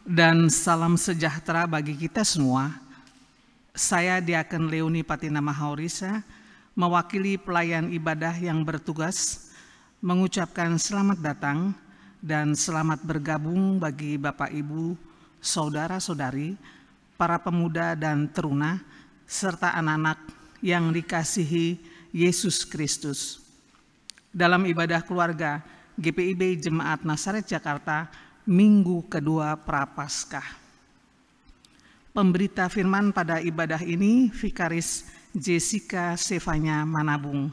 dan salam sejahtera bagi kita semua. Saya Diaken Leoni Patina Mahaurisa, mewakili pelayan ibadah yang bertugas, mengucapkan selamat datang dan selamat bergabung bagi Bapak Ibu, Saudara-saudari, para pemuda dan teruna, serta anak-anak yang dikasihi Yesus Kristus. Dalam ibadah keluarga GPIB Jemaat Nazaret Jakarta, Minggu kedua Prapaskah. Pemberita firman pada ibadah ini, Vikaris Jessica Sevanya Manabung.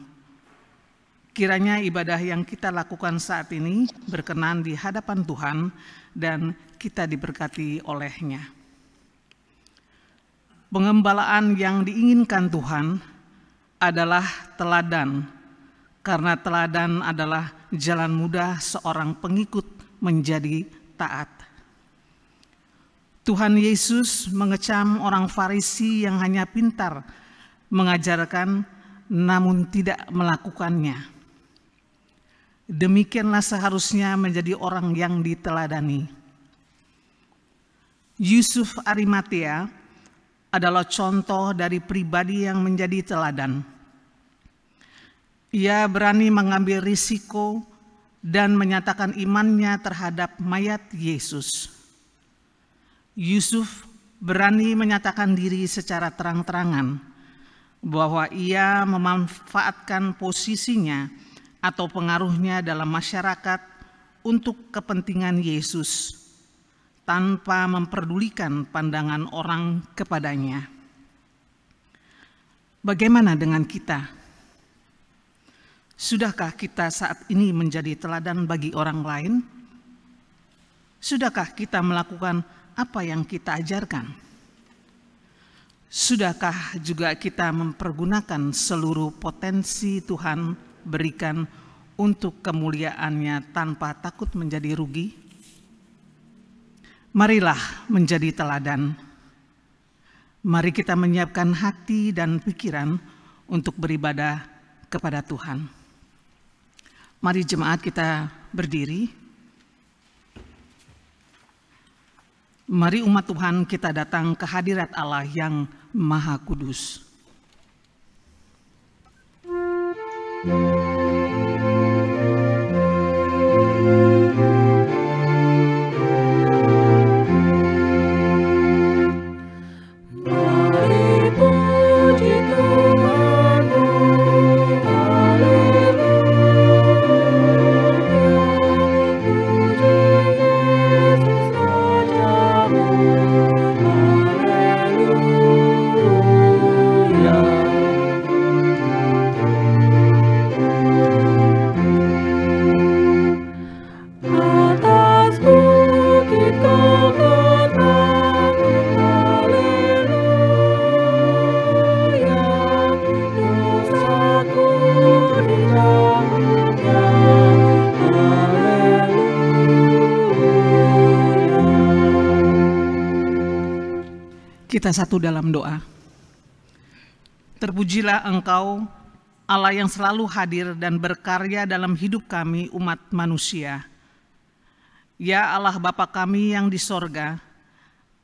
Kiranya ibadah yang kita lakukan saat ini berkenan di hadapan Tuhan dan kita diberkati olehnya. Pengembalaan yang diinginkan Tuhan adalah teladan, karena teladan adalah jalan mudah seorang pengikut menjadi taat. Tuhan Yesus mengecam orang Farisi yang hanya pintar mengajarkan namun tidak melakukannya. Demikianlah seharusnya menjadi orang yang diteladani. Yusuf Arimatea adalah contoh dari pribadi yang menjadi teladan. Ia berani mengambil risiko dan menyatakan imannya terhadap mayat Yesus. Yusuf berani menyatakan diri secara terang-terangan bahwa ia memanfaatkan posisinya atau pengaruhnya dalam masyarakat untuk kepentingan Yesus tanpa memperdulikan pandangan orang kepadanya. Bagaimana dengan kita? Sudahkah kita saat ini menjadi teladan bagi orang lain? Sudahkah kita melakukan apa yang kita ajarkan? Sudahkah juga kita mempergunakan seluruh potensi Tuhan berikan untuk kemuliaannya tanpa takut menjadi rugi? Marilah menjadi teladan. Mari kita menyiapkan hati dan pikiran untuk beribadah kepada Tuhan. Mari jemaat kita berdiri. Mari umat Tuhan kita datang ke hadirat Allah yang Maha Kudus. Kita satu dalam doa. Terpujilah Engkau, Allah yang selalu hadir dan berkarya dalam hidup kami umat manusia. Ya Allah Bapa kami yang di sorga,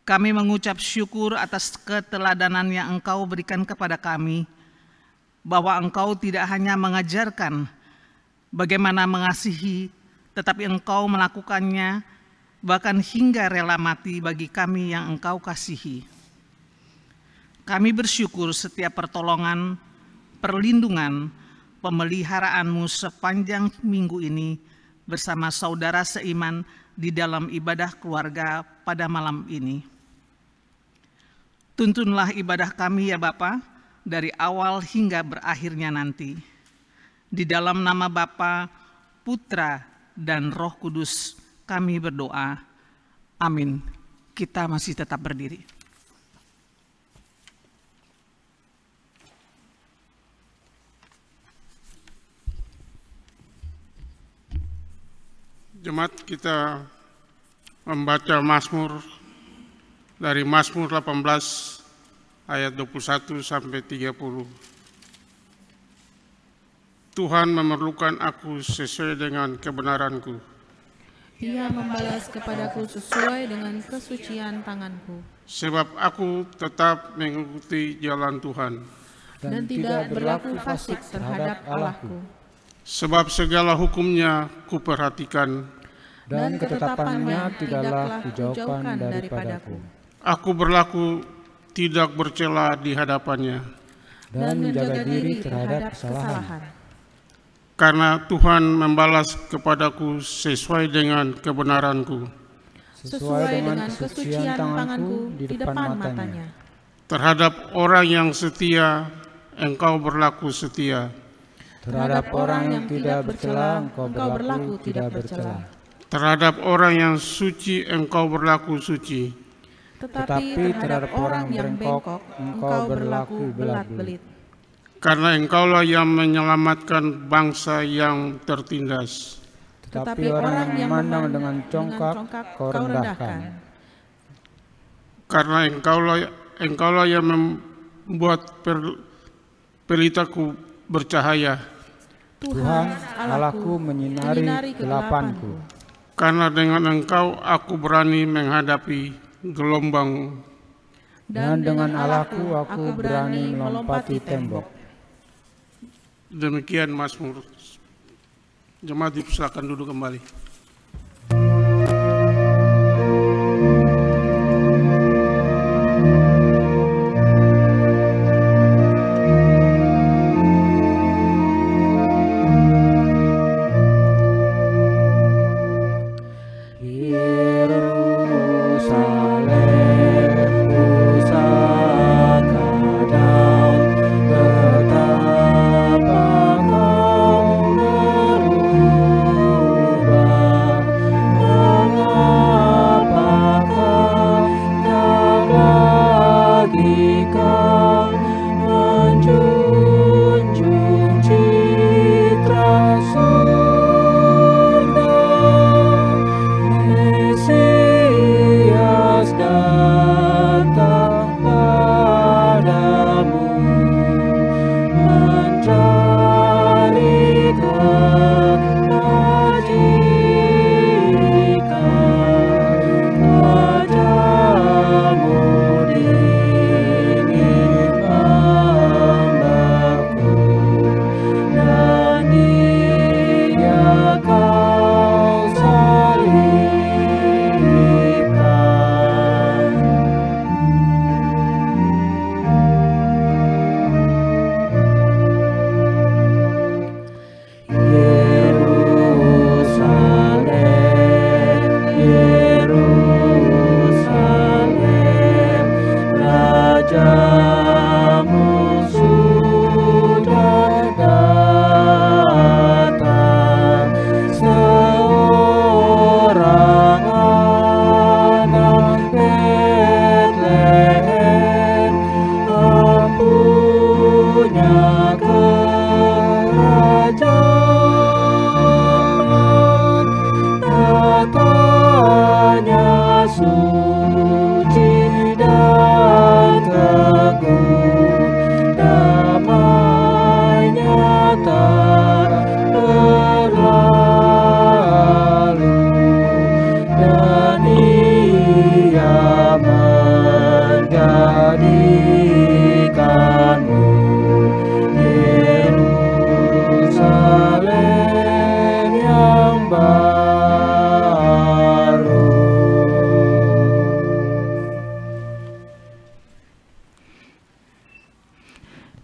kami mengucap syukur atas keteladanan yang Engkau berikan kepada kami, bahwa Engkau tidak hanya mengajarkan bagaimana mengasihi, tetapi Engkau melakukannya bahkan hingga rela mati bagi kami yang Engkau kasihi. Kami bersyukur setiap pertolongan, perlindungan, pemeliharaanmu sepanjang minggu ini bersama saudara seiman di dalam ibadah keluarga pada malam ini. Tuntunlah ibadah kami ya Bapa, dari awal hingga berakhirnya nanti. Di dalam nama Bapa, Putra, dan Roh Kudus kami berdoa. Amin. Kita masih tetap berdiri. Jemaat, kita membaca Mazmur dari Mazmur 18 ayat 21 sampai 30. Tuhan memerlukan aku sesuai dengan kebenaranku. Ia membalas kepadaku sesuai dengan kesucian tanganku. Sebab aku tetap mengikuti jalan Tuhan, dan tidak berlaku fasik terhadap Allahku. Sebab segala hukumnya kuperhatikan, dan ketetapannya tidaklah kujauhkan daripadaku. Aku berlaku tidak bercela di hadapannya, dan menjaga diri terhadap kesalahan. Karena Tuhan membalas kepadaku sesuai dengan kebenaranku, sesuai dengan kesucian tanganku di depan matanya. Terhadap orang yang setia, Engkau berlaku setia. Terhadap orang yang tidak bercela, Engkau berlaku tidak bercela. Terhadap orang yang suci, Engkau berlaku suci. Tetapi terhadap orang yang bengkok, Engkau berlaku belat-belit. Karena Engkaulah yang menyelamatkan bangsa yang tertindas. Tetapi orang yang memandang dengan congkak, Kau rendahkan. Karena Engkaulah yang membuat pelitaku bercahaya. Tuhan Allahku menyinari kegelapanku. Karena dengan Engkau aku berani menghadapi gelombang. Dan dengan Allahku aku berani melompati tembok. Demikian Mazmur. Jemaat dipersilakan duduk kembali.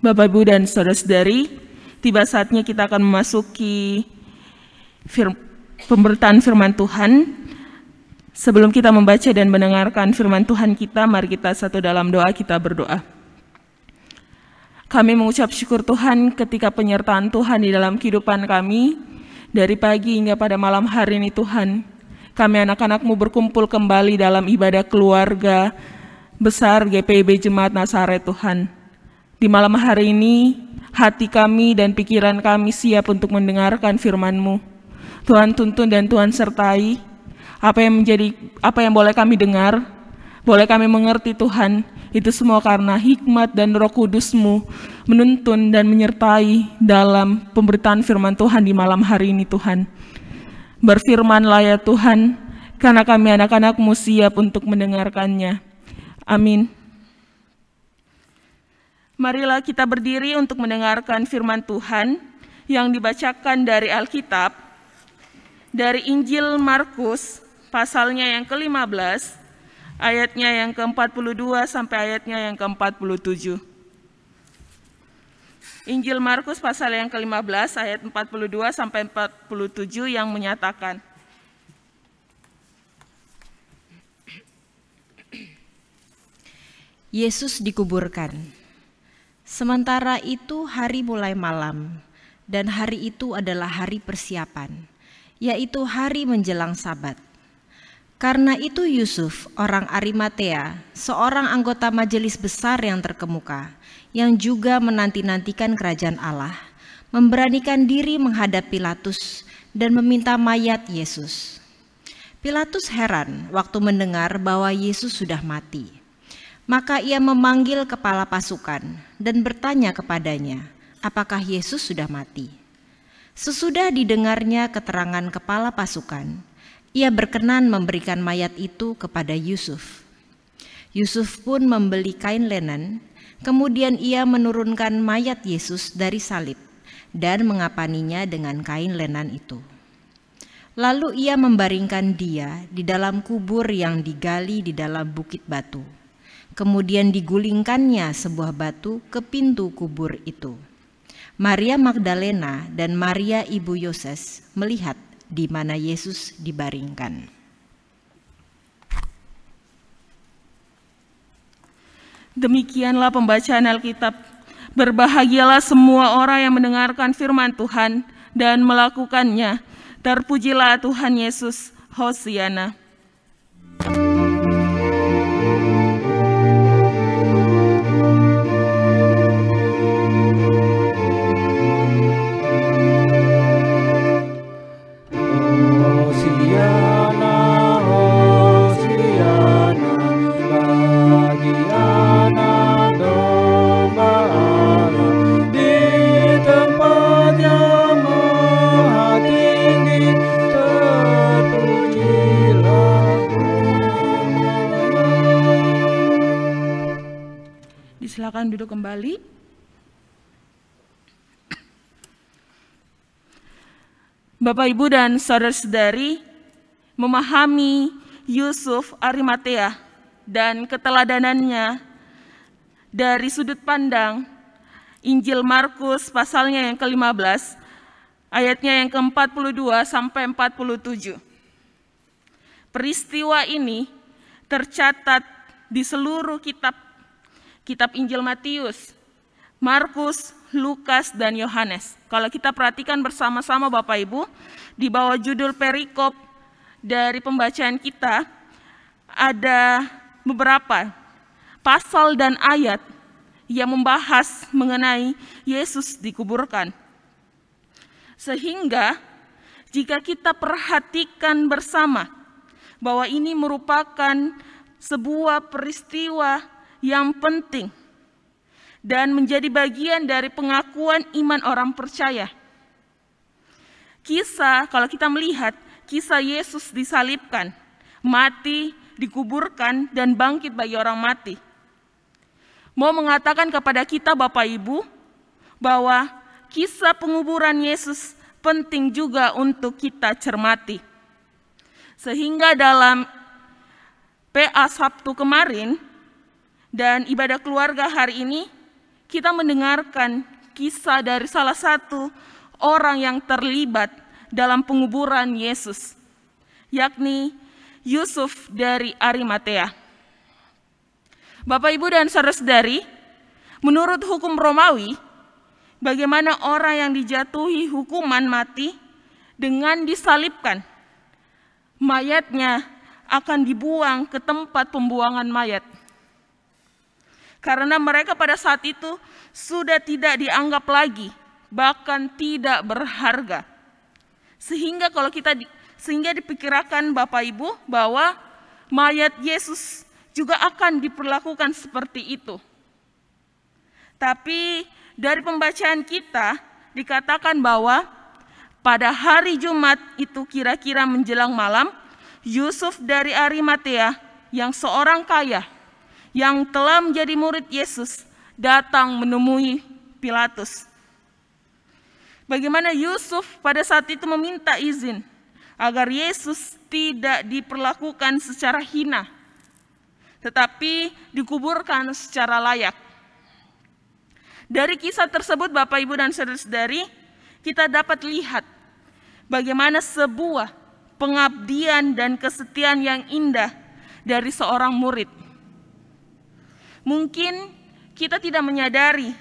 Bapak, Ibu, dan saudara-saudari, tiba saatnya kita akan memasuki pemberitaan firman Tuhan. Sebelum kita membaca dan mendengarkan firman Tuhan kita, mari kita satu dalam doa, kita berdoa. Kami mengucap syukur Tuhan ketika penyertaan Tuhan di dalam kehidupan kami, dari pagi hingga pada malam hari ini Tuhan. Kami anak-anak-Mu berkumpul kembali dalam ibadah keluarga besar GPIB Jemaat Nazaret Tuhan. Di malam hari ini, hati kami dan pikiran kami siap untuk mendengarkan firman-Mu. Tuhan tuntun dan Tuhan sertai apa yang boleh kami dengar, boleh kami mengerti Tuhan. Itu semua karena hikmat dan Roh Kudus-Mu menuntun dan menyertai dalam pemberitaan firman Tuhan di malam hari ini Tuhan. Berfirmanlah ya Tuhan, karena kami anak-anak-Mu siap untuk mendengarkannya. Amin. Marilah kita berdiri untuk mendengarkan firman Tuhan yang dibacakan dari Alkitab, dari Injil Markus, pasalnya yang ke-15, ayatnya yang ke-42 sampai ayatnya yang ke-47. Injil Markus pasal yang ke-15 ayat 42 sampai 47 yang menyatakan, Yesus dikuburkan. Sementara itu hari mulai malam, dan hari itu adalah hari persiapan, yaitu hari menjelang Sabat. Karena itu Yusuf, orang Arimatea, seorang anggota majelis besar yang terkemuka, yang juga menanti-nantikan kerajaan Allah, memberanikan diri menghadap Pilatus dan meminta mayat Yesus. Pilatus heran waktu mendengar bahwa Yesus sudah mati. Maka ia memanggil kepala pasukan dan bertanya kepadanya, apakah Yesus sudah mati? Sesudah didengarnya keterangan kepala pasukan, ia berkenan memberikan mayat itu kepada Yusuf. Yusuf pun membeli kain linen, kemudian ia menurunkan mayat Yesus dari salib dan mengapaninya dengan kain linen itu. Lalu ia membaringkan dia di dalam kubur yang digali di dalam bukit batu. Kemudian digulingkannya sebuah batu ke pintu kubur itu. Maria Magdalena dan Maria ibu Yoses melihat di mana Yesus dibaringkan. Demikianlah pembacaan Alkitab. Berbahagialah semua orang yang mendengarkan firman Tuhan dan melakukannya. Terpujilah Tuhan Yesus. Hosiana. Silakan duduk kembali. Bapak, Ibu, dan saudara-saudari, memahami Yusuf Arimatea dan keteladanannya dari sudut pandang Injil Markus pasalnya yang ke-15, ayatnya yang ke-42 sampai 47. Peristiwa ini tercatat di seluruh kitab Injil Matius, Markus, Lukas, dan Yohanes. Kalau kita perhatikan bersama-sama Bapak Ibu, di bawah judul perikop dari pembacaan kita, ada beberapa pasal dan ayat yang membahas mengenai Yesus dikuburkan. Sehingga jika kita perhatikan bersama bahwa ini merupakan sebuah peristiwa yang penting dan menjadi bagian dari pengakuan iman orang percaya. Kalau kita melihat kisah Yesus disalibkan, mati, dikuburkan, dan bangkit bagi orang mati, mau mengatakan kepada kita Bapak Ibu bahwa kisah penguburan Yesus penting juga untuk kita cermati. Sehingga dalam PA Sabtu kemarin dan ibadah keluarga hari ini, kita mendengarkan kisah dari salah satu orang yang terlibat dalam penguburan Yesus, yakni Yusuf dari Arimatea. Bapak, Ibu, dan saudara-saudari, menurut hukum Romawi, bagaimana orang yang dijatuhi hukuman mati dengan disalibkan, mayatnya akan dibuang ke tempat pembuangan mayat. Karena mereka pada saat itu sudah tidak dianggap lagi, bahkan tidak berharga. Sehingga dipikirkan Bapak Ibu bahwa mayat Yesus juga akan diperlakukan seperti itu. Tapi dari pembacaan kita dikatakan bahwa pada hari Jumat itu kira-kira menjelang malam, Yusuf dari Arimatea yang seorang kaya, yang telah menjadi murid Yesus, datang menemui Pilatus. Bagaimana Yusuf pada saat itu meminta izin agar Yesus tidak diperlakukan secara hina, tetapi dikuburkan secara layak. Dari kisah tersebut, Bapak, Ibu, dan saudara-saudari, kita dapat lihat bagaimana sebuah pengabdian dan kesetiaan yang indah dari seorang murid. Mungkin kita tidak menyadari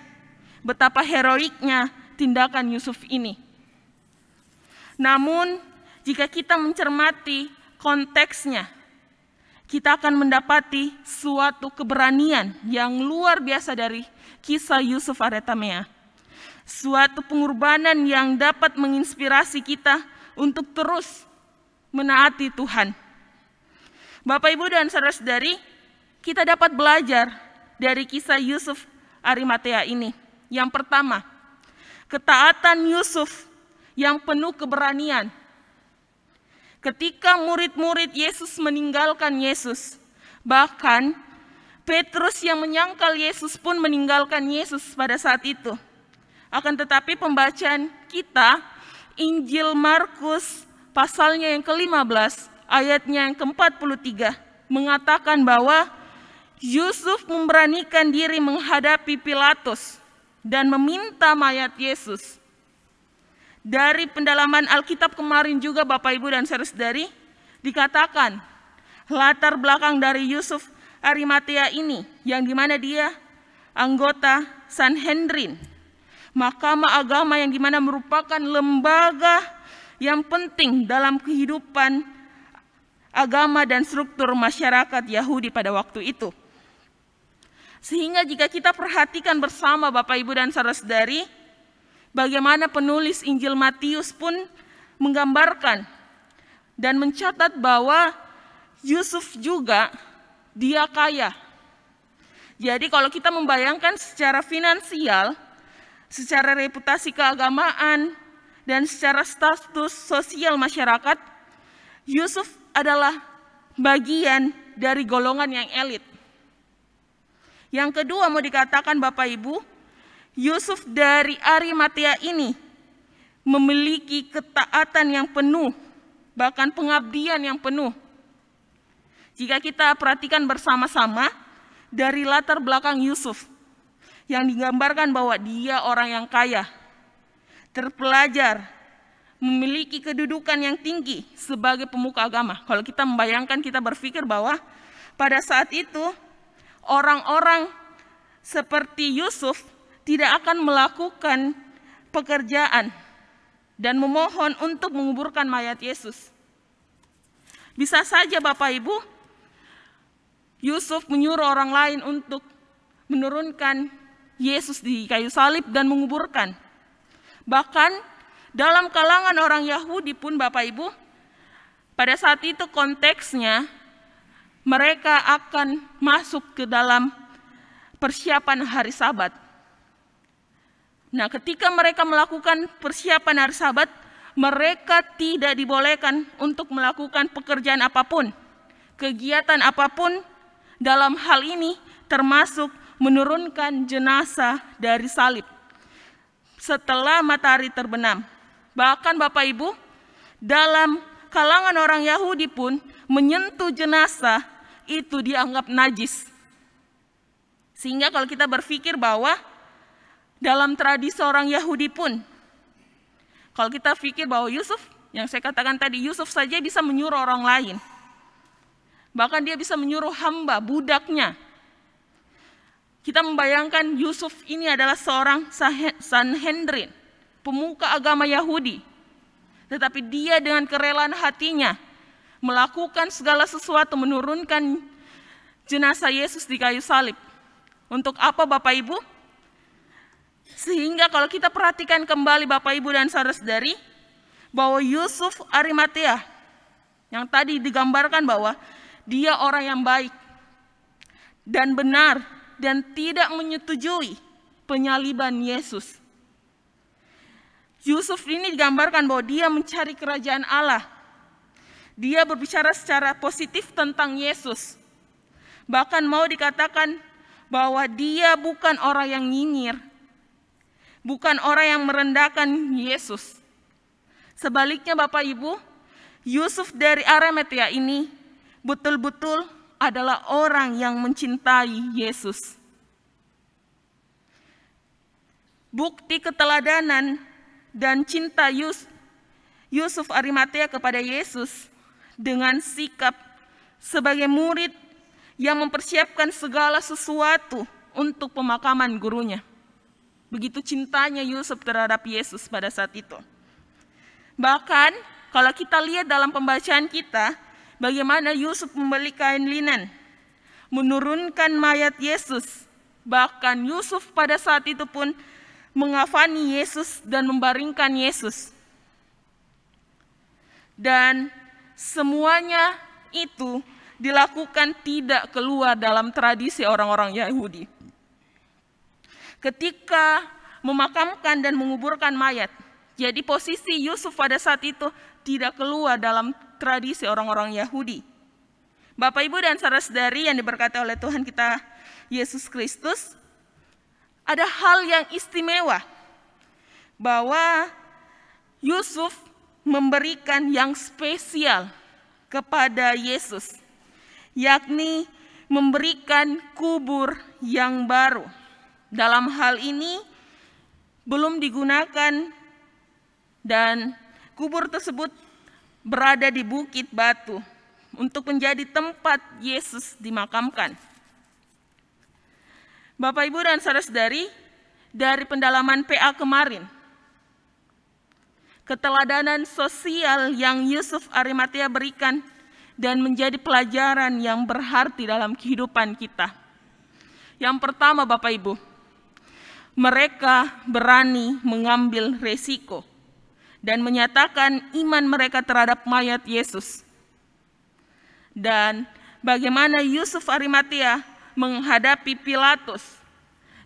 betapa heroiknya tindakan Yusuf ini. Namun, jika kita mencermati konteksnya, kita akan mendapati suatu keberanian yang luar biasa dari kisah Yusuf Arimatea. Suatu pengorbanan yang dapat menginspirasi kita untuk terus menaati Tuhan. Bapak, Ibu, dan saudara-saudari, kita dapat belajar dari kisah Yusuf Arimatea ini. Yang pertama, ketaatan Yusuf yang penuh keberanian. Ketika murid-murid Yesus meninggalkan Yesus, bahkan Petrus yang menyangkal Yesus pun meninggalkan Yesus pada saat itu. Akan tetapi pembacaan kita, Injil Markus pasalnya yang ke-15, ayatnya yang ke-43, mengatakan bahwa Yusuf memberanikan diri menghadapi Pilatus dan meminta mayat Yesus. Dari pendalaman Alkitab kemarin juga, Bapak, Ibu, dan saudara-saudari, dikatakan latar belakang dari Yusuf Arimatea ini, yang dimana dia anggota Sanhedrin, mahkamah agama yang dimana merupakan lembaga yang penting dalam kehidupan agama dan struktur masyarakat Yahudi pada waktu itu. Sehingga jika kita perhatikan bersama, Bapak, Ibu, dan saudara-saudari, bagaimana penulis Injil Matius pun menggambarkan dan mencatat bahwa Yusuf juga dia kaya. Jadi kalau kita membayangkan secara finansial, secara reputasi keagamaan, dan secara status sosial masyarakat, Yusuf adalah bagian dari golongan yang elit. Yang kedua mau dikatakan, Bapak, Ibu, Yusuf dari Arimatea ini memiliki ketaatan yang penuh, bahkan pengabdian yang penuh. Jika kita perhatikan bersama-sama dari latar belakang Yusuf, yang digambarkan bahwa dia orang yang kaya, terpelajar, memiliki kedudukan yang tinggi sebagai pemuka agama. Kalau kita membayangkan, kita berpikir bahwa pada saat itu orang-orang seperti Yusuf tidak akan melakukan pekerjaan dan memohon untuk menguburkan mayat Yesus. Bisa saja, Bapak, Ibu, Yusuf menyuruh orang lain untuk menurunkan Yesus di kayu salib dan menguburkan. Bahkan dalam kalangan orang Yahudi pun, Bapak, Ibu, pada saat itu konteksnya mereka akan masuk ke dalam persiapan hari Sabat. Nah, ketika mereka melakukan persiapan hari Sabat, mereka tidak dibolehkan untuk melakukan pekerjaan apapun, kegiatan apapun dalam hal ini, termasuk menurunkan jenazah dari salib setelah matahari terbenam. Bahkan, Bapak, Ibu, dalam kalangan orang Yahudi pun menyentuh jenazah itu dianggap najis. Sehingga kalau kita berpikir bahwa dalam tradisi orang Yahudi pun, kalau kita pikir bahwa Yusuf, yang saya katakan tadi, Yusuf saja bisa menyuruh orang lain. Bahkan dia bisa menyuruh hamba, budaknya. Kita membayangkan Yusuf ini adalah seorang Sanhedrin, pemuka agama Yahudi. Tetapi dia dengan kerelaan hatinya melakukan segala sesuatu, menurunkan jenazah Yesus di kayu salib. Untuk apa, Bapak, Ibu? Sehingga kalau kita perhatikan kembali, Bapak, Ibu, dan saudara-saudari, bahwa Yusuf Arimatea yang tadi digambarkan bahwa dia orang yang baik dan benar dan tidak menyetujui penyaliban Yesus. Yusuf ini digambarkan bahwa dia mencari kerajaan Allah. Dia berbicara secara positif tentang Yesus. Bahkan mau dikatakan bahwa dia bukan orang yang nyinyir, bukan orang yang merendahkan Yesus. Sebaliknya Bapak Ibu, Yusuf dari Arimatea ini betul-betul adalah orang yang mencintai Yesus. Bukti keteladanan dan cinta Yusuf Arimatea kepada Yesus dengan sikap sebagai murid yang mempersiapkan segala sesuatu untuk pemakaman gurunya. Begitu cintanya Yusuf terhadap Yesus pada saat itu. Bahkan kalau kita lihat dalam pembacaan kita, bagaimana Yusuf membeli kain linen, menurunkan mayat Yesus. Bahkan Yusuf pada saat itu pun mengafani Yesus dan membaringkan Yesus. Dan semuanya itu dilakukan tidak keluar dalam tradisi orang-orang Yahudi. Ketika memakamkan dan menguburkan mayat, jadi posisi Yusuf pada saat itu tidak keluar dalam tradisi orang-orang Yahudi. Bapak, Ibu, dan saudara-saudari yang diberkati oleh Tuhan kita Yesus Kristus, ada hal yang istimewa bahwa Yusuf memberikan yang spesial kepada Yesus, yakni memberikan kubur yang baru. Dalam hal ini belum digunakan dan kubur tersebut berada di bukit batu untuk menjadi tempat Yesus dimakamkan. Bapak, Ibu, dan saudara-saudari, dari pendalaman PA kemarin, keteladanan sosial yang Yusuf Arimatea berikan dan menjadi pelajaran yang berarti dalam kehidupan kita. Yang pertama, Bapak Ibu, mereka berani mengambil resiko dan menyatakan iman mereka terhadap mayat Yesus. Dan bagaimana Yusuf Arimatea menghadapi Pilatus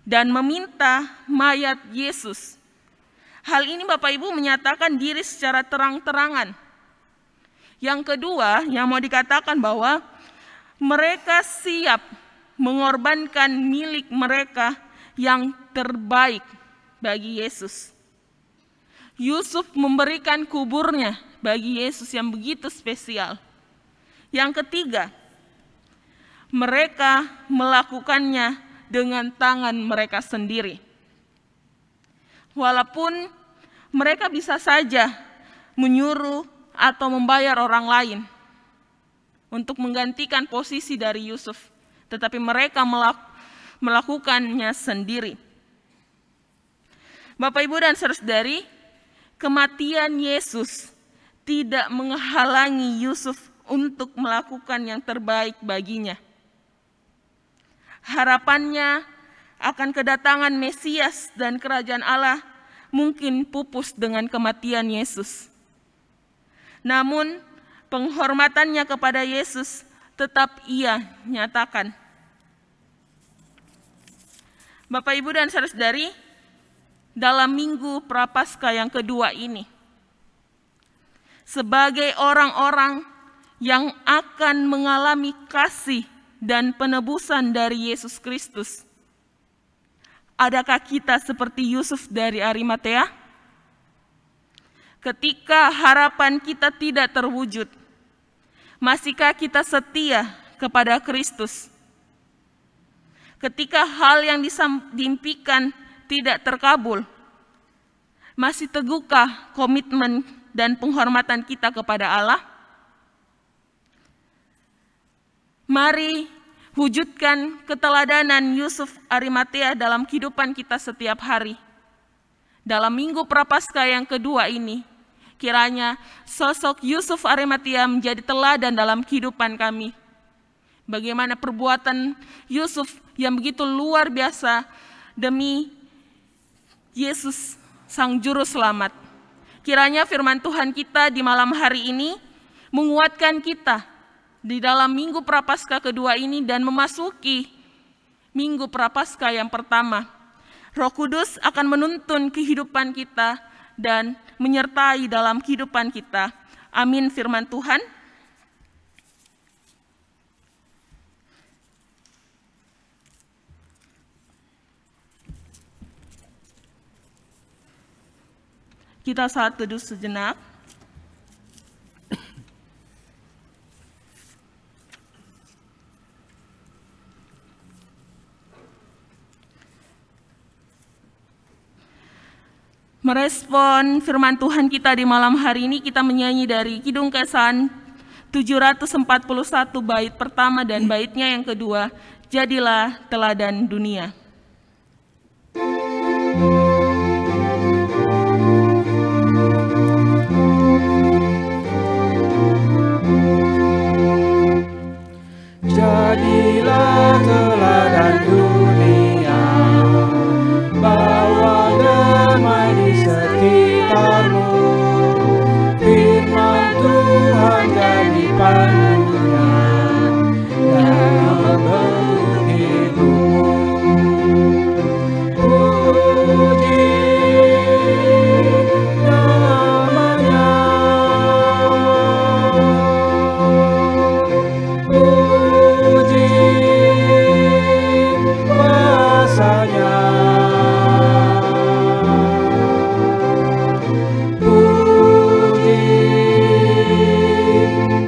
dan meminta mayat Yesus. Hal ini Bapak Ibu menyatakan diri secara terang-terangan. Yang kedua yang mau dikatakan bahwa mereka siap mengorbankan milik mereka yang terbaik bagi Yesus. Yusuf memberikan kuburnya bagi Yesus yang begitu spesial. Yang ketiga, mereka melakukannya dengan tangan mereka sendiri. Walaupun mereka bisa saja menyuruh atau membayar orang lain untuk menggantikan posisi dari Yusuf, tetapi mereka melakukannya sendiri. Bapak, Ibu, dan saudara-saudari, kematian Yesus tidak menghalangi Yusuf untuk melakukan yang terbaik baginya. Harapannya akan kedatangan Mesias dan kerajaan Allah mungkin pupus dengan kematian Yesus. Namun penghormatannya kepada Yesus tetap ia nyatakan. Bapak, Ibu, dan saudara-saudari, dalam minggu Prapaskah yang kedua ini, sebagai orang-orang yang akan mengalami kasih dan penebusan dari Yesus Kristus, adakah kita seperti Yusuf dari Arimatea? Ketika harapan kita tidak terwujud, masihkah kita setia kepada Kristus? Ketika hal yang diimpikan tidak terkabul, masih teguhkah komitmen dan penghormatan kita kepada Allah? Mari wujudkan keteladanan Yusuf Arimatea dalam kehidupan kita setiap hari. Dalam minggu Prapaskah yang kedua ini, kiranya sosok Yusuf Arimatea menjadi teladan dalam kehidupan kami. Bagaimana perbuatan Yusuf yang begitu luar biasa demi Yesus Sang Juru Selamat. Kiranya firman Tuhan kita di malam hari ini menguatkan kita di dalam minggu Prapaskah kedua ini dan memasuki minggu Prapaskah yang pertama. Roh Kudus akan menuntun kehidupan kita dan menyertai dalam kehidupan kita. Amin firman Tuhan. Kita saat teduh sejenak. Merespon firman Tuhan kita di malam hari ini, kita menyanyi dari Kidung Kesan 741 bait pertama dan baitnya yang kedua, Jadilah Teladan Dunia. Jadilah teladan dunia, bawa damai di sekitarmu. Firman Tuhan jadi pandunya dalam bentuk hidupmu. Puji namanya, puji kuasanya, puji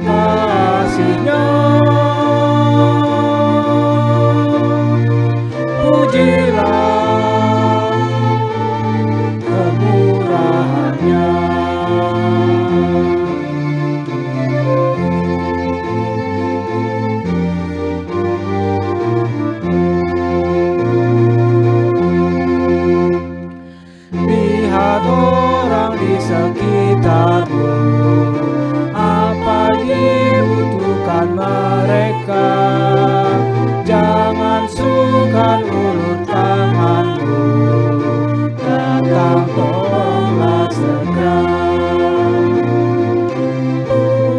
kasihnya, pujilah kemurahannya. Lihat orang di sekitarmu, apa dibutuhkan mereka. Jangan sungkan ulur tanganmu, datang tolonglah segera.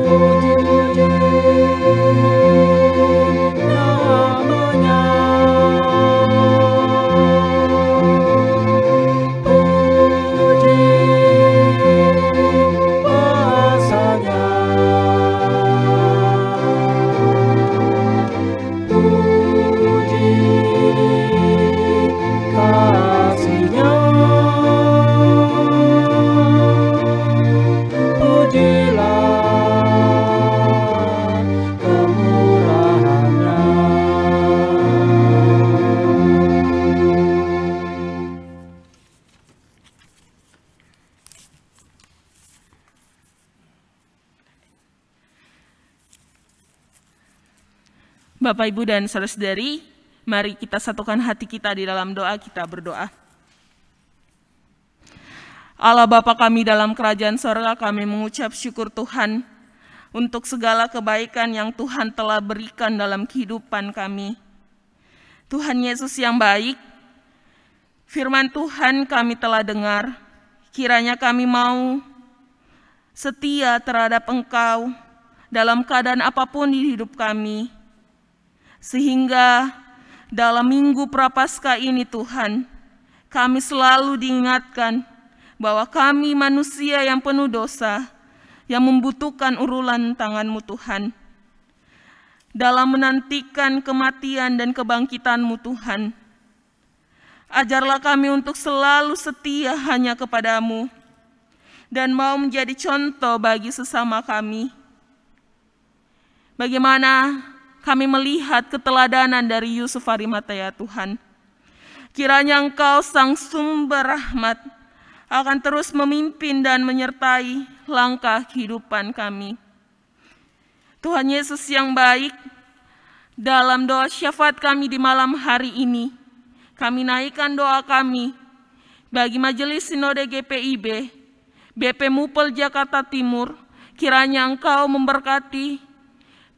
Puji namanya, puji kuasanya, puji kasihnya, pujilah kemurahannya. Bapak, Ibu, dan saudara-saudari, mari kita satukan hati kita di dalam doa. Kita berdoa. Allah Bapa kami dalam kerajaan sorga, kami mengucap syukur Tuhan untuk segala kebaikan yang Tuhan telah berikan dalam kehidupan kami. Tuhan Yesus yang baik, firman Tuhan kami telah dengar, kiranya kami mau setia terhadap Engkau dalam keadaan apapun di hidup kami. Sehingga dalam minggu Prapaskah ini Tuhan, kami selalu diingatkan bahwa kami manusia yang penuh dosa, yang membutuhkan urulan tangan-Mu Tuhan. Dalam menantikan kematian dan kebangkitan-Mu Tuhan, ajarlah kami untuk selalu setia hanya kepadamu dan mau menjadi contoh bagi sesama kami. Bagaimana kami melihat keteladanan dari Yusuf Arimatea Tuhan. Kiranya Engkau Sang Sumber Rahmat akan terus memimpin dan menyertai langkah kehidupan kami. Tuhan Yesus yang baik, dalam doa syafaat kami di malam hari ini, kami naikkan doa kami bagi Majelis Sinode GPIB, BP Mupel Jakarta Timur. Kiranya Engkau memberkati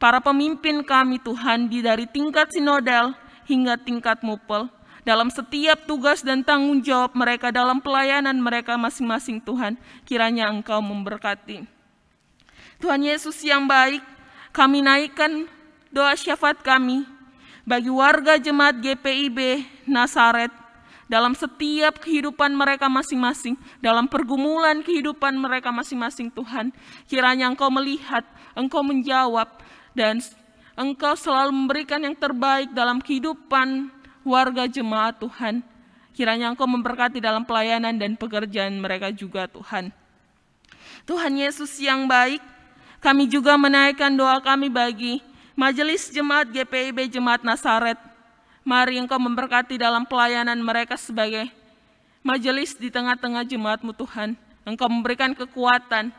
para pemimpin kami Tuhan dari tingkat sinodal hingga tingkat mupel dalam setiap tugas dan tanggung jawab mereka dalam pelayanan mereka masing-masing Tuhan. Kiranya Engkau memberkati. Tuhan Yesus yang baik, kami naikkan doa syafaat kami bagi warga jemaat GPIB Nasaret dalam setiap kehidupan mereka masing-masing, dalam pergumulan kehidupan mereka masing-masing Tuhan. Kiranya Engkau melihat, Engkau menjawab, dan Engkau selalu memberikan yang terbaik dalam kehidupan warga jemaat Tuhan. Kiranya Engkau memberkati dalam pelayanan dan pekerjaan mereka juga Tuhan. Tuhan Yesus yang baik, kami juga menaikkan doa kami bagi Majelis Jemaat GPIB Jemaat Nasaret. Mari Engkau memberkati dalam pelayanan mereka sebagai majelis di tengah-tengah jemaat-Mu Tuhan. Engkau memberikan kekuatan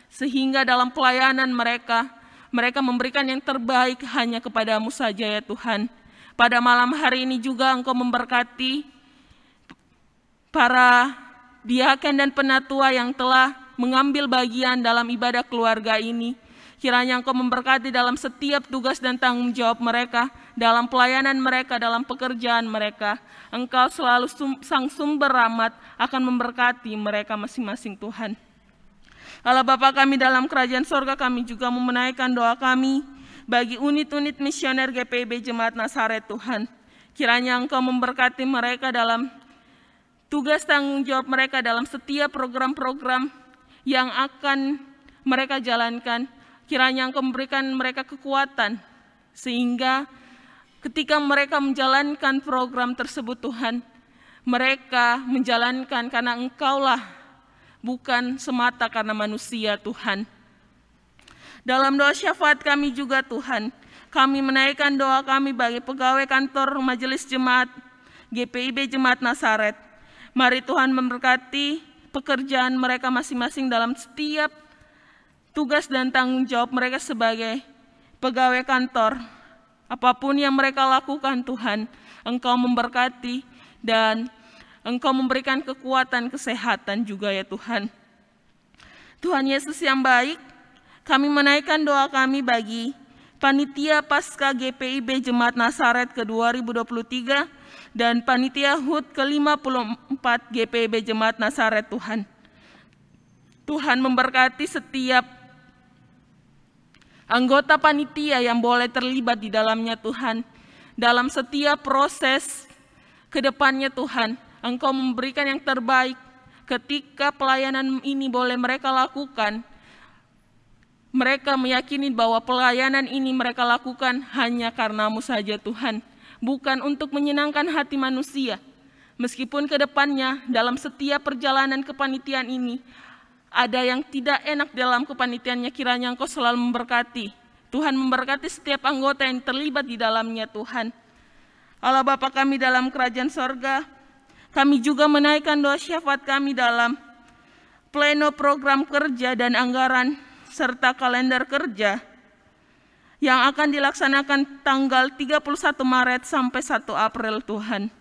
sehingga dalam pelayanan mereka memberikan yang terbaik hanya kepada-Mu saja ya Tuhan. Pada malam hari ini juga Engkau memberkati para diaken dan penatua yang telah mengambil bagian dalam ibadah keluarga ini. Kiranya Engkau memberkati dalam setiap tugas dan tanggung jawab mereka, dalam pelayanan mereka, dalam pekerjaan mereka. Engkau selalu sang sumber rahmat akan memberkati mereka masing-masing Tuhan. Allah Bapa kami dalam kerajaan sorga, kami juga menaikkan doa kami bagi unit-unit misioner GPIB Jemaat Nasaret Tuhan. Kiranya Engkau memberkati mereka dalam tugas tanggung jawab mereka, dalam setiap program-program yang akan mereka jalankan. Kiranya Engkau memberikan mereka kekuatan, sehingga ketika mereka menjalankan program tersebut Tuhan, mereka menjalankan karena Engkaulah, bukan semata karena manusia Tuhan. Dalam doa syafaat kami juga Tuhan, kami menaikkan doa kami bagi pegawai kantor Majelis Jemaat GPIB Jemaat Nasaret. Mari Tuhan memberkati pekerjaan mereka masing-masing dalam setiap tugas dan tanggung jawab mereka sebagai pegawai kantor. Apapun yang mereka lakukan Tuhan, Engkau memberkati dan Engkau memberikan kekuatan, kesehatan juga ya Tuhan. Tuhan Yesus yang baik, kami menaikkan doa kami bagi Panitia Paskah GPIB Jemaat Nasaret ke-2023 dan Panitia HUT ke-54 GPIB Jemaat Nasaret Tuhan. Tuhan memberkati setiap anggota panitia yang boleh terlibat di dalamnya Tuhan. Dalam setiap proses ke depannya Tuhan, Engkau memberikan yang terbaik. Ketika pelayanan ini boleh mereka lakukan, mereka meyakini bahwa pelayanan ini mereka lakukan hanya karena-Mu saja Tuhan, bukan untuk menyenangkan hati manusia. Meskipun ke depannya dalam setiap perjalanan kepanitiaan ini ada yang tidak enak dalam kepanitiannya, kiranya Engkau selalu memberkati. Tuhan memberkati setiap anggota yang terlibat di dalamnya Tuhan. Allah Bapa kami dalam kerajaan sorga, kami juga menaikkan doa syafaat kami dalam pleno program kerja dan anggaran serta kalender kerja yang akan dilaksanakan tanggal 31 Maret sampai 1 April Tuhan.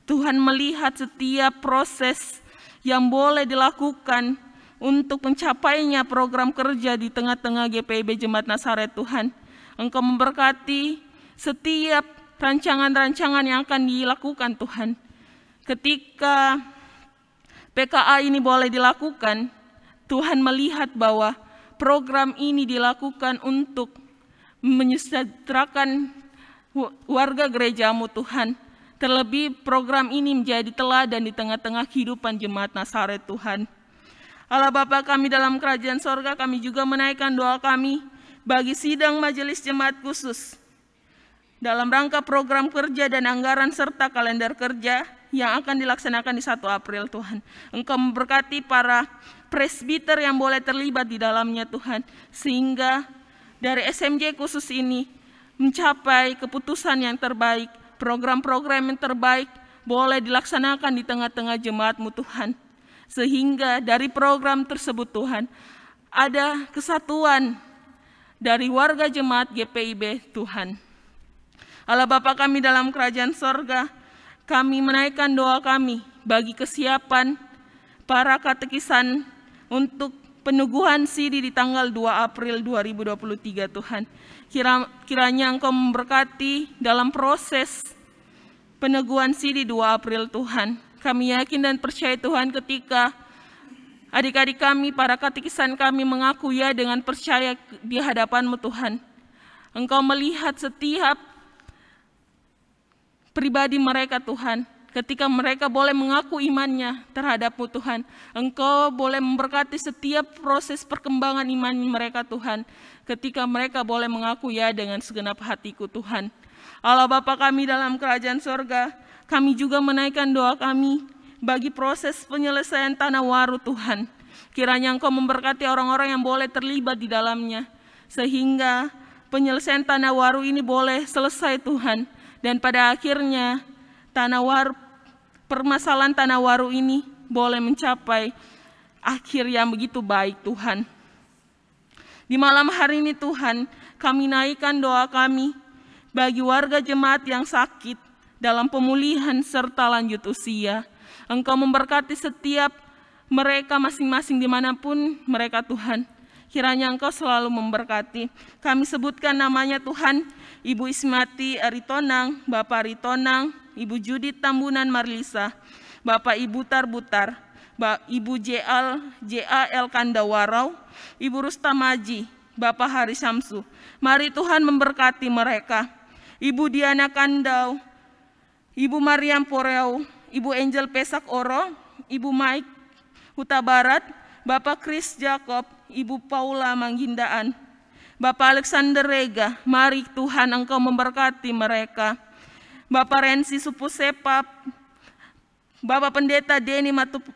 Tuhan melihat setiap proses yang boleh dilakukan untuk mencapainya program kerja di tengah-tengah GPIB Jemaat Nasaret Tuhan. Engkau memberkati setiap rancangan-rancangan yang akan dilakukan Tuhan. Ketika PKA ini boleh dilakukan, Tuhan melihat bahwa program ini dilakukan untuk menyejahterakan warga gereja-Mu Tuhan. Terlebih program ini menjadi teladan di tengah-tengah kehidupan Jemaat Nasaret Tuhan. Allah Bapa kami dalam kerajaan sorga, kami juga menaikkan doa kami bagi sidang majelis jemaat khusus dalam rangka program kerja dan anggaran serta kalender kerja yang akan dilaksanakan di 1 April Tuhan. Engkau memberkati para presbiter yang boleh terlibat di dalamnya Tuhan, sehingga dari SMJ khusus ini mencapai keputusan yang terbaik, program-program yang terbaik boleh dilaksanakan di tengah-tengah jemaat-Mu Tuhan. Sehingga dari program tersebut Tuhan, ada kesatuan dari warga jemaat GPIB Tuhan. Allah Bapa kami dalam kerajaan sorga, kami menaikkan doa kami bagi kesiapan para katekisan untuk peneguhan siri di tanggal 2 April 2023 Tuhan. Kiranya Engkau memberkati dalam proses peneguhan siri 2 April Tuhan. Kami yakin dan percaya Tuhan, ketika adik-adik kami, para katekisan kami mengaku ya dengan percaya di hadapan-Mu Tuhan, Engkau melihat setiap pribadi mereka Tuhan. ketika mereka boleh mengaku imannya terhadap-Mu Tuhan. Engkau boleh memberkati setiap proses perkembangan iman mereka Tuhan, ketika mereka boleh mengaku ya dengan segenap hatiku Tuhan. Allah Bapa kami dalam kerajaan sorga, kami juga menaikkan doa kami bagi proses penyelesaian Tanah Waru Tuhan. Kiranya Engkau memberkati orang-orang yang boleh terlibat di dalamnya, sehingga penyelesaian Tanah Waru ini boleh selesai Tuhan. Dan pada akhirnya permasalahan Tanah Waru ini boleh mencapai akhir yang begitu baik Tuhan. Di malam hari ini Tuhan, kami naikkan doa kami bagi warga jemaat yang sakit dalam pemulihan serta lanjut usia. Engkau memberkati setiap mereka masing-masing dimanapun mereka Tuhan. Kiranya Engkau selalu memberkati. Kami sebutkan namanya Tuhan, Ibu Ismati Aritonang, Bapak Aritonang, Ibu Judit Tambunan Marlisa, Bapak Ibu Tarbutar, Ibu JAL Kandawarau, Ibu Rustamaji, Bapak Hari Samsu. Mari Tuhan memberkati mereka. Ibu Diana Kandau, Ibu Mariam Poreau, Ibu Angel Pesak Oro, Ibu Mike Huta Barat, Bapak Chris Jacob, Ibu Paula Manggindaan, Bapak Alexander Rega. Mari Tuhan Engkau memberkati mereka. Bapak Rensi Supusepap, Bapak Pendeta Deni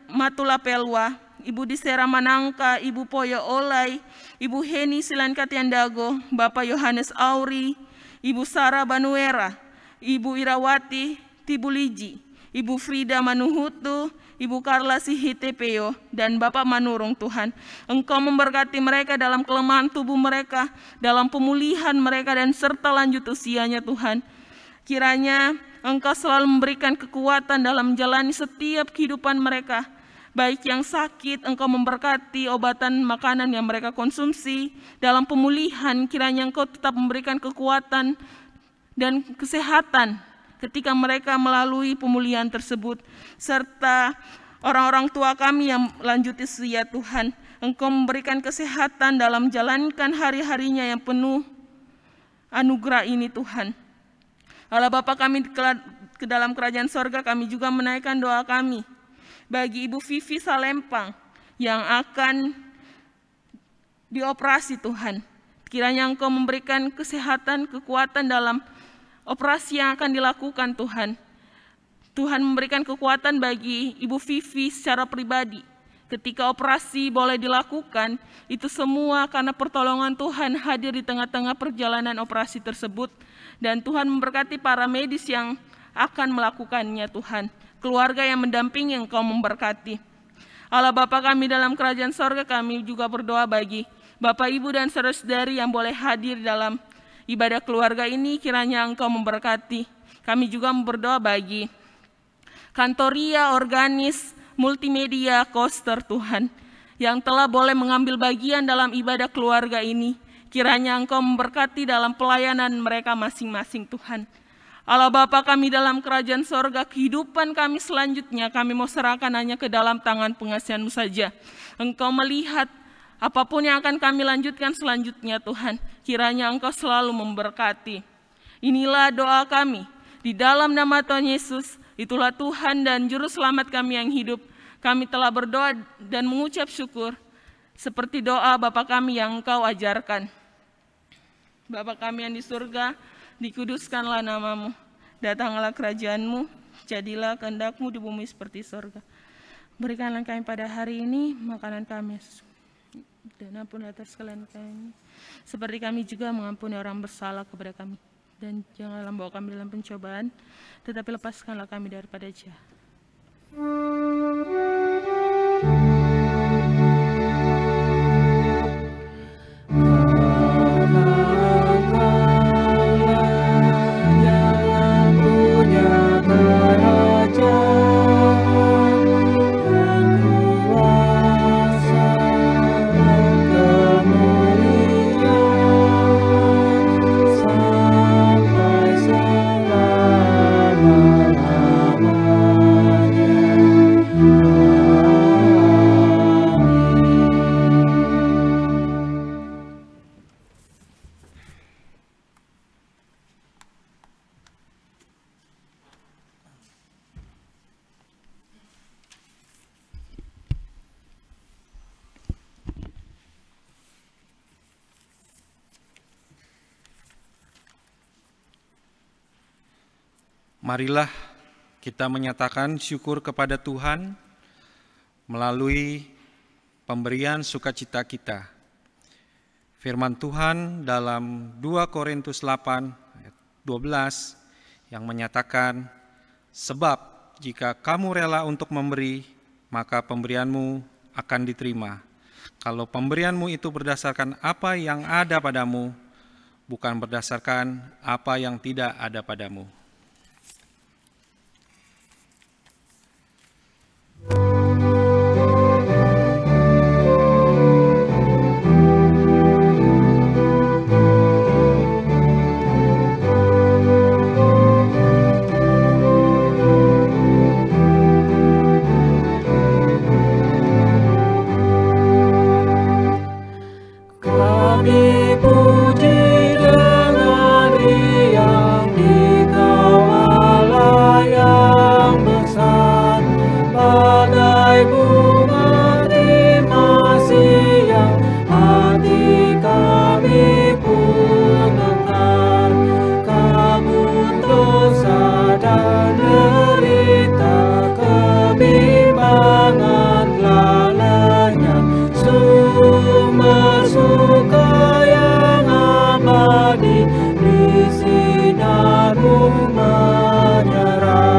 Matula Pelwa, Ibu Disera Manangka, Ibu Poyo Olai, Ibu Heni Silankatiandago, Bapak Yohanes Auri, Ibu Sarah Banuera, Ibu Irawati Tibuliji, Ibu Frida Manuhutu, Ibu Karla Sihitepeo, dan Bapak Manurung Tuhan. Engkau memberkati mereka dalam kelemahan tubuh mereka, dalam pemulihan mereka, dan serta lanjut usianya Tuhan. Kiranya Engkau selalu memberikan kekuatan dalam menjalani setiap kehidupan mereka. Baik yang sakit, Engkau memberkati obatan makanan yang mereka konsumsi. Dalam pemulihan, kiranya Engkau tetap memberikan kekuatan dan kesehatan ketika mereka melalui pemulihan tersebut. Serta orang-orang tua kami yang lanjut usia Tuhan, Engkau memberikan kesehatan dalam menjalankan hari-harinya yang penuh anugerah ini Tuhan. Allah Bapa kami ke dalam kerajaan sorga, kami juga menaikkan doa kami bagi Ibu Vivi Salempang yang akan dioperasi Tuhan. Kiranya Engkau memberikan kesehatan, kekuatan dalam operasi yang akan dilakukan Tuhan. Tuhan memberikan kekuatan bagi Ibu Vivi secara pribadi. Ketika operasi boleh dilakukan, itu semua karena pertolongan Tuhan hadir di tengah-tengah perjalanan operasi tersebut. Dan Tuhan memberkati para medis yang akan melakukannya Tuhan. Keluarga yang mendampingi Engkau memberkati. Allah Bapa kami dalam kerajaan sorga, kami juga berdoa bagi Bapak Ibu dan saudara-saudari yang boleh hadir dalam ibadah keluarga ini. Kiranya Engkau memberkati. Kami juga berdoa bagi Kantoria Organis Multimedia Koster Tuhan, yang telah boleh mengambil bagian dalam ibadah keluarga ini. Kiranya Engkau memberkati dalam pelayanan mereka masing-masing Tuhan. Allah Bapa kami dalam kerajaan sorga, kehidupan kami selanjutnya kami mau serahkan hanya ke dalam tangan pengasihan-Mu saja. Engkau melihat apapun yang akan kami lanjutkan selanjutnya Tuhan. Kiranya Engkau selalu memberkati. Inilah doa kami di dalam nama Tuhan Yesus. Itulah Tuhan dan Juru Selamat kami yang hidup. Kami telah berdoa dan mengucap syukur seperti doa Bapa kami yang Engkau ajarkan. Bapa kami yang di surga, dikuduskanlah nama-Mu, datanglah kerajaan-Mu, jadilah kehendak-Mu di bumi seperti surga. Berikanlah kami pada hari ini makanan kami, dan ampuni atas kesalahan kami, seperti kami juga mengampuni orang bersalah kepada kami. Dan janganlah membawa kami dalam pencobaan, tetapi lepaskanlah kami daripada jahat. Sampai selama-lamanya. Marilah kita menyatakan syukur kepada Tuhan melalui pemberian sukacita kita. Firman Tuhan dalam 2 Korintus 8 ayat 12 yang menyatakan, sebab jika kamu rela untuk memberi, maka pemberianmu akan diterima. Kalau pemberianmu itu berdasarkan apa yang ada padamu, bukan berdasarkan apa yang tidak ada padamu. Kami puji dengan riang di Kau Allah yang besar, bagai bunga timasi yang hati kami pun mekar. Kabut dosa dan derita, kebimbangan telah lenyap, sumber suka yang abadi di sinar-Mu menyerah.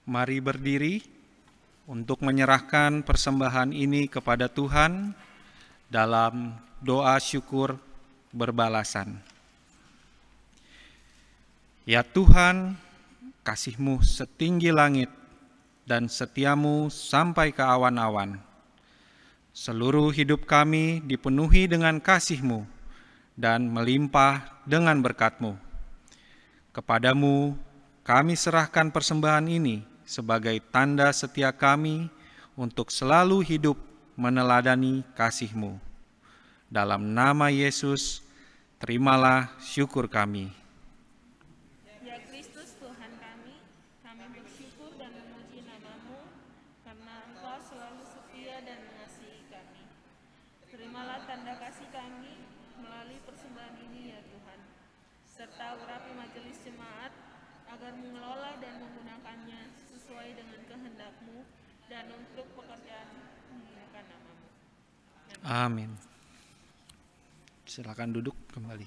Mari berdiri untuk menyerahkan persembahan ini kepada Tuhan dalam doa syukur berbalasan. Ya Tuhan, kasih-Mu setinggi langit dan setia-Mu sampai ke awan-awan. Seluruh hidup kami dipenuhi dengan kasih-Mu dan melimpah dengan berkat-Mu. Kepadamu kami serahkan persembahan ini sebagai tanda setia kami untuk selalu hidup meneladani kasih-Mu. Dalam nama Yesus, terimalah syukur kami. Ya Kristus Tuhan kami bersyukur dan memuji nama-Mu, karena Engkau selalu setia dan mengasihi kami. Terimalah tanda kasih kami melalui persembahan ini ya Tuhan, serta urapi majelis jemaat agar mengelola dan menggunakannya sesuai dengan kehendak-Mu dan untuk pekerjaan memuliakan nama-Mu. Amin. Silakan duduk kembali.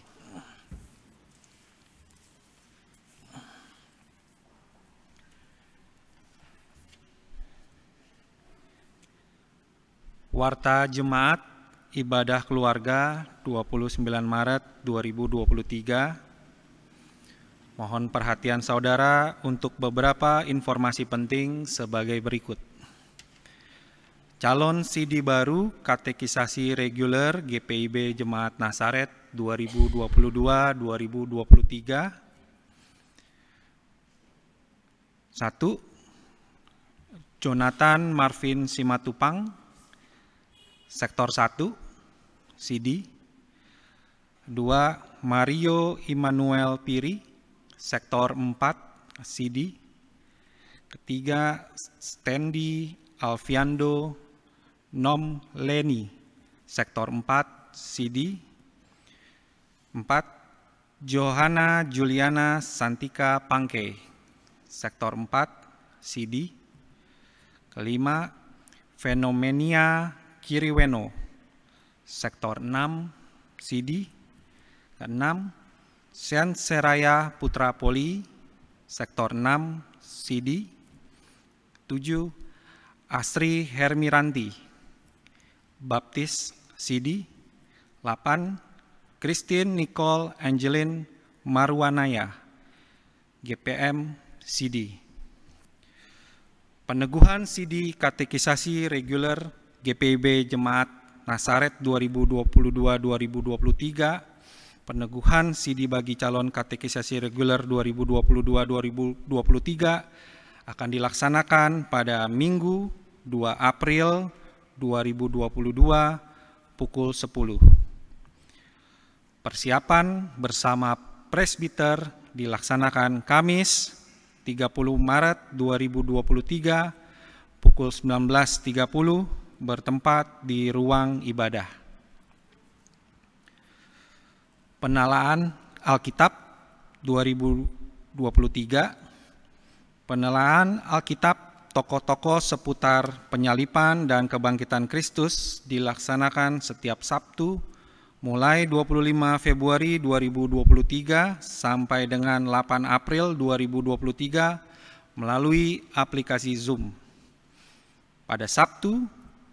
Warta Jemaat Ibadah Keluarga 29 Maret 2023. Mohon perhatian saudara untuk beberapa informasi penting sebagai berikut. Calon CD baru Katekisasi Reguler GPIB Jemaat Nasaret 2022-2023. 1. Jonathan Marvin Simatupang, Sektor 1, CD. 2. Mario Immanuel Piri, Sektor 4, CD. Ketiga, Stanley Alfiando Nom Leni, Sektor 4, CD. 4. Johanna Juliana Santika Pangke, Sektor 4, CD. Kelima, Fenomenia Kiriweno, Sektor 6, CD. Keenam, Sean Seraya Putra Poli, Sektor 6, CD. 7. Asri Hermiranti, Baptis, CD. 8. Christine Nicole Angelin Marwanaya, GPM, CD. Peneguhan CD Katekisasi Reguler GPIB Jemaat Nasaret 2022-2023, peneguhan CD bagi calon Katekisasi Reguler 2022-2023 akan dilaksanakan pada Minggu 2 April 2022 pukul 10. Persiapan bersama presbiter dilaksanakan Kamis 30 Maret 2023 pukul 19.30 bertempat di ruang ibadah. Penalaan Alkitab 2023. Penalaan Alkitab tokoh-tokoh seputar penyalipan dan kebangkitan Kristus dilaksanakan setiap Sabtu mulai 25 Februari 2023 sampai dengan 8 April 2023 melalui aplikasi Zoom. Pada Sabtu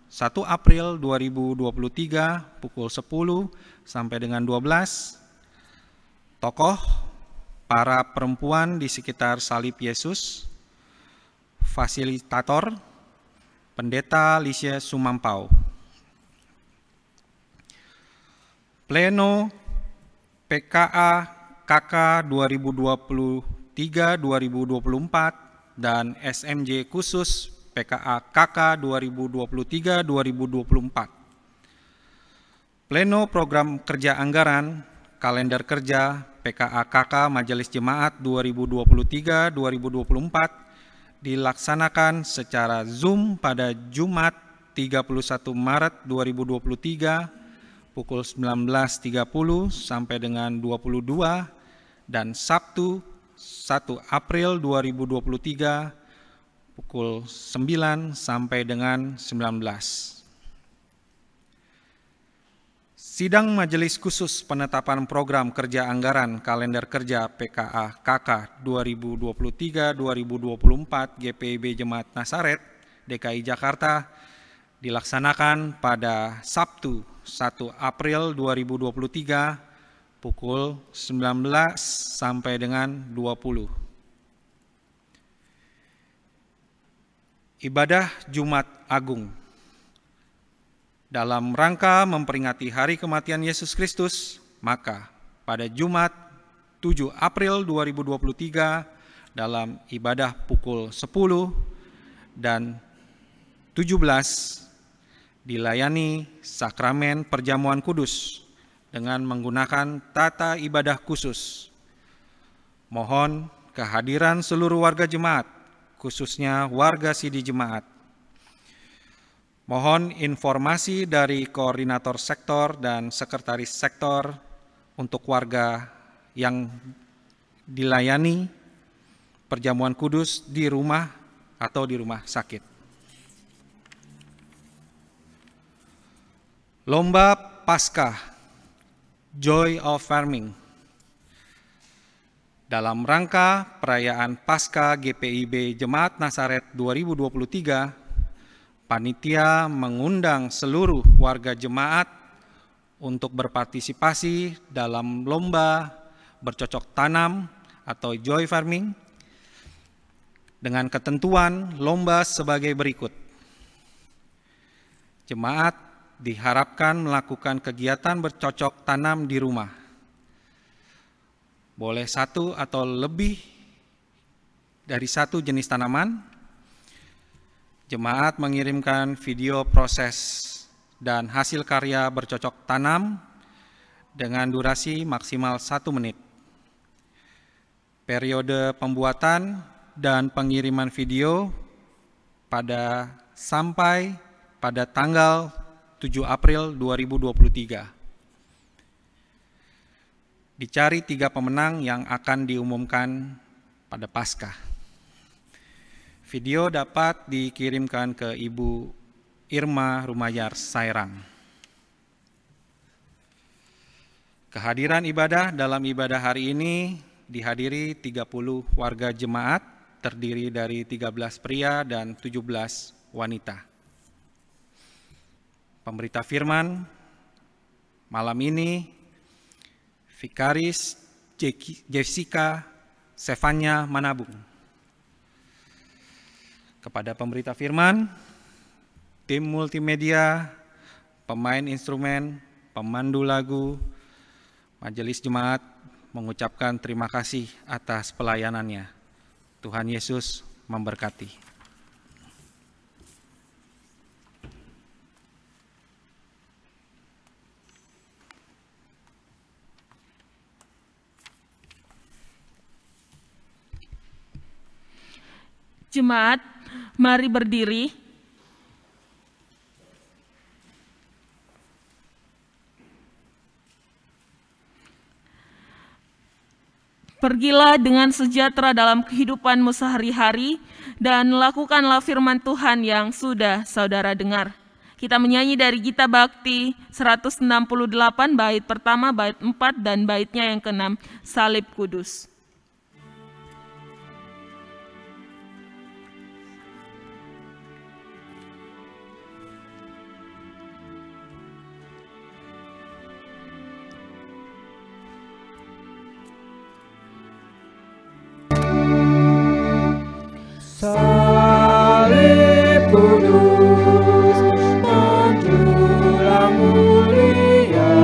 1 April 2023 pukul 10 sampai dengan 12, tokoh para perempuan di sekitar salib Yesus, fasilitator, Pendeta Lisha Sumampau. Pleno PKA KK 2023-2024 dan SMJ khusus PKA KK 2023-2024. Pleno Program Kerja Anggaran Kalender Kerja PKA KK Majelis Jemaat 2023-2024 dilaksanakan secara Zoom pada Jumat 31 Maret 2023 pukul 19.30 sampai dengan 22 dan Sabtu 1 April 2023 pukul 9 sampai dengan 19. Sidang Majelis Khusus Penetapan Program Kerja Anggaran Kalender Kerja PKA KK 2023-2024 GPIB Jemaat Nasaret DKI Jakarta dilaksanakan pada Sabtu 1 April 2023 pukul 19 sampai dengan 20. Ibadah Jumat Agung. Dalam rangka memperingati hari kematian Yesus Kristus, maka pada Jumat 7 April 2023 dalam ibadah pukul 10 dan 17 dilayani sakramen perjamuan kudus dengan menggunakan tata ibadah khusus. Mohon kehadiran seluruh warga jemaat, khususnya warga Sidi Jemaat. Mohon informasi dari koordinator sektor dan sekretaris sektor untuk warga yang dilayani perjamuan kudus di rumah atau di rumah sakit. Lomba Paskah Joy of Farming. Dalam rangka perayaan Paskah GPIB Jemaat Nazaret 2023, panitia mengundang seluruh warga jemaat untuk berpartisipasi dalam lomba bercocok tanam atau Joy Farming dengan ketentuan lomba sebagai berikut. Jemaat diharapkan melakukan kegiatan bercocok tanam di rumah. Boleh satu atau lebih dari satu jenis tanaman. Jemaat mengirimkan video proses dan hasil karya bercocok tanam dengan durasi maksimal 1 menit. Periode pembuatan dan pengiriman video sampai pada tanggal 7 April 2023. Dicari 3 pemenang yang akan diumumkan pada Paskah. Video dapat dikirimkan ke Ibu Irma Rumayar Sairang. Kehadiran ibadah dalam ibadah hari ini dihadiri 30 warga jemaat, terdiri dari 13 pria dan 17 wanita. Pemberita firman malam ini Vikaris Jessica Sevanya Manabung. Kepada pemberita firman, tim multimedia, pemain instrumen, pemandu lagu, majelis jemaat mengucapkan terima kasih atas pelayanannya. Tuhan Yesus memberkati. Jemaat, mari berdiri. Pergilah dengan sejahtera dalam kehidupanmu sehari-hari dan lakukanlah firman Tuhan yang sudah saudara dengar. Kita menyanyi dari Gita Bakti 168 bait pertama, bait 4 dan baitnya yang ke-6, Salib Kudus. Salib kudus menjulang mulia,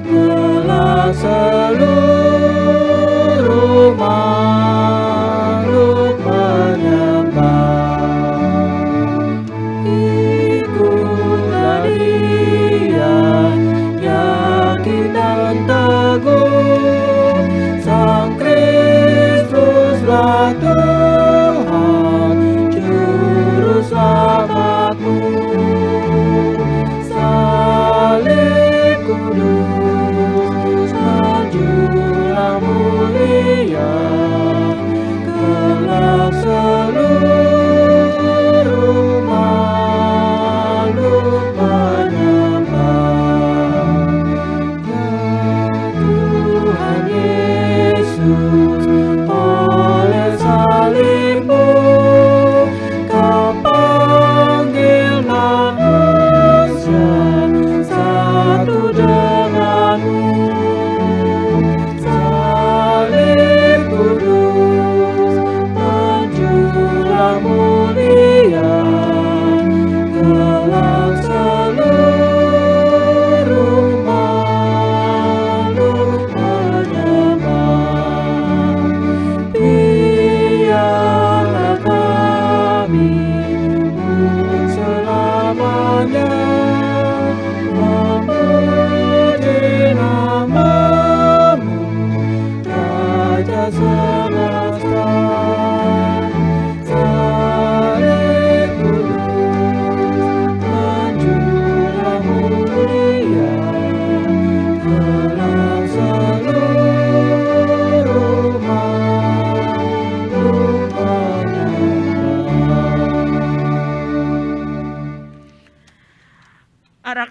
telah seluruh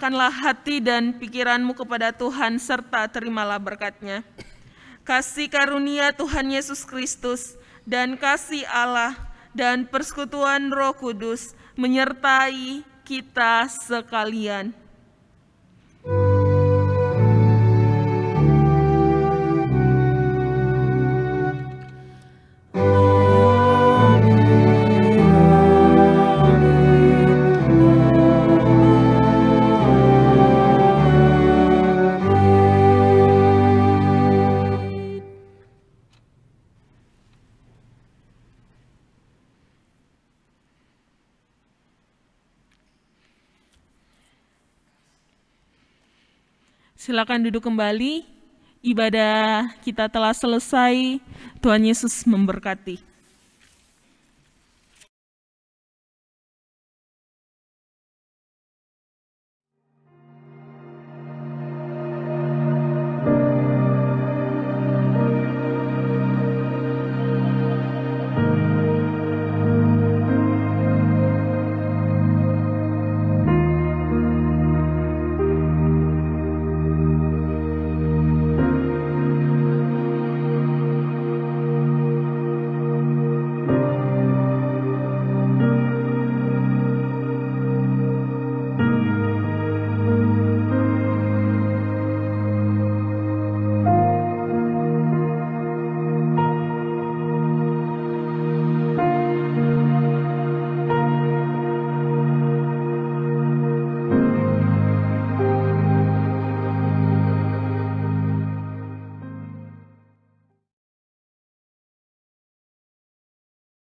Arahkanlah hati dan pikiranmu kepada Tuhan serta terimalah berkat-Nya. Kasih karunia Tuhan Yesus Kristus dan kasih Allah dan persekutuan Roh Kudus menyertai kita sekalian. Silakan duduk kembali. Ibadah kita telah selesai. Tuhan Yesus memberkati.